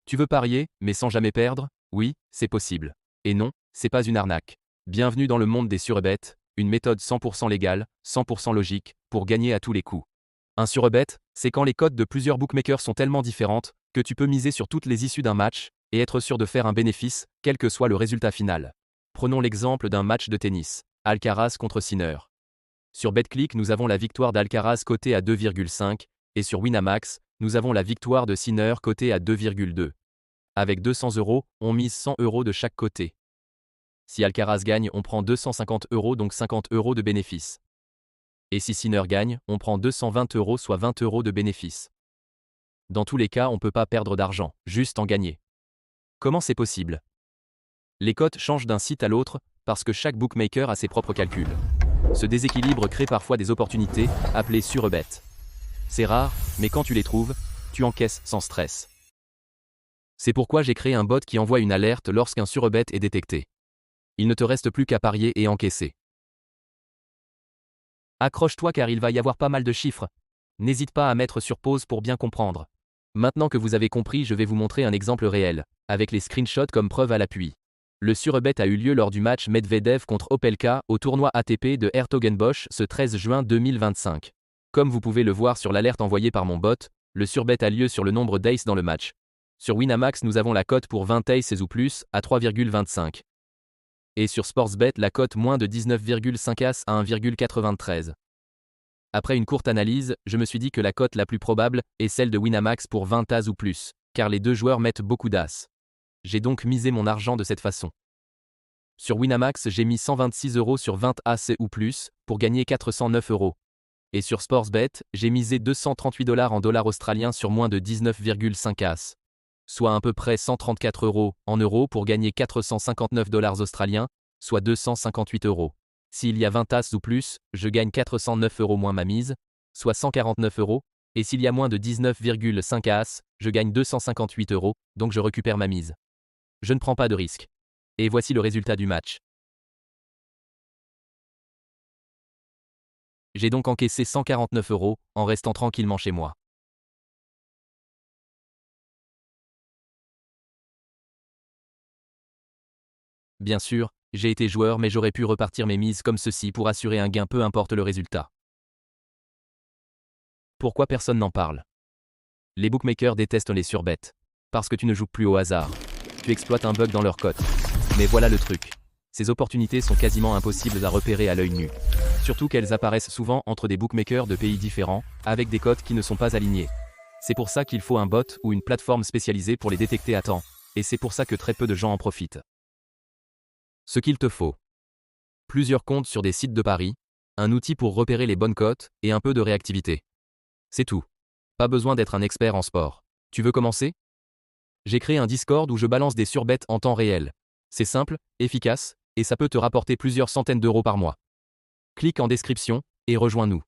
Tu veux parier, mais sans jamais perdre? Oui, c'est possible. Et non, c'est pas une arnaque. Bienvenue dans le monde des surebets, une méthode 100% légale, 100% logique, pour gagner à tous les coups. Un surebet, c'est quand les cotes de plusieurs bookmakers sont tellement différentes que tu peux miser sur toutes les issues d'un match et être sûr de faire un bénéfice, quel que soit le résultat final. Prenons l'exemple d'un match de tennis, Alcaraz contre Sinner. Sur BetClick, nous avons la victoire d'Alcaraz cotée à 2,5 et sur Winamax, nous avons la victoire de Sinner cotée à 2,2. Avec 200 €, on mise 100 € de chaque côté. Si Alcaraz gagne, on prend 250 €, donc 50 € de bénéfice. Et si Sinner gagne, on prend 220 €, soit 20 € de bénéfice. Dans tous les cas, on ne peut pas perdre d'argent, juste en gagner. Comment c'est possible? Les cotes changent d'un site à l'autre parce que chaque bookmaker a ses propres calculs. Ce déséquilibre crée parfois des opportunités, appelées surebets. C'est rare, mais quand tu les trouves, tu encaisses sans stress. C'est pourquoi j'ai créé un bot qui envoie une alerte lorsqu'un surebet est détecté. Il ne te reste plus qu'à parier et encaisser. Accroche-toi car il va y avoir pas mal de chiffres. N'hésite pas à mettre sur pause pour bien comprendre. Maintenant que vous avez compris, je vais vous montrer un exemple réel, avec les screenshots comme preuve à l'appui. Le surebet a eu lieu lors du match Medvedev contre Opelka au tournoi ATP de Hertogenbosch ce 13 juin 2025. Comme vous pouvez le voir sur l'alerte envoyée par mon bot, le surebet a lieu sur le nombre d'aces dans le match. Sur Winamax, nous avons la cote pour 20 aces ou plus à 3,25. Et sur Sportsbet, la cote moins de 19,5 as à 1,93. Après une courte analyse, je me suis dit que la cote la plus probable est celle de Winamax pour 20 as ou plus, car les deux joueurs mettent beaucoup d'as. J'ai donc misé mon argent de cette façon. Sur Winamax, j'ai mis 126 € sur 20 as ou plus, pour gagner 409 €. Et sur Sportsbet, j'ai misé 238 $ en dollars australiens sur moins de 19,5 as. Soit à peu près 134 € en euros pour gagner 459 $ australiens, soit 258 €. S'il y a 20 as ou plus, je gagne 409 € moins ma mise, soit 149 €, et s'il y a moins de 19,5 as, je gagne 258 €, donc je récupère ma mise. Je ne prends pas de risque. Et voici le résultat du match. J'ai donc encaissé 149 € en restant tranquillement chez moi. Bien sûr, j'ai été joueur mais j'aurais pu repartir mes mises comme ceci pour assurer un gain peu importe le résultat. Pourquoi personne n'en parle? Les bookmakers détestent les surebets. Parce que tu ne joues plus au hasard. Tu exploites un bug dans leur cote. Mais voilà le truc. Ces opportunités sont quasiment impossibles à repérer à l'œil nu. Surtout qu'elles apparaissent souvent entre des bookmakers de pays différents, avec des cotes qui ne sont pas alignées. C'est pour ça qu'il faut un bot ou une plateforme spécialisée pour les détecter à temps. Et c'est pour ça que très peu de gens en profitent. Ce qu'il te faut. Plusieurs comptes sur des sites de paris, un outil pour repérer les bonnes cotes et un peu de réactivité. C'est tout. Pas besoin d'être un expert en sport. Tu veux commencer? J'ai créé un Discord où je balance des surebets en temps réel. C'est simple, efficace, et ça peut te rapporter plusieurs centaines d'euros par mois. Clique en description et rejoins-nous.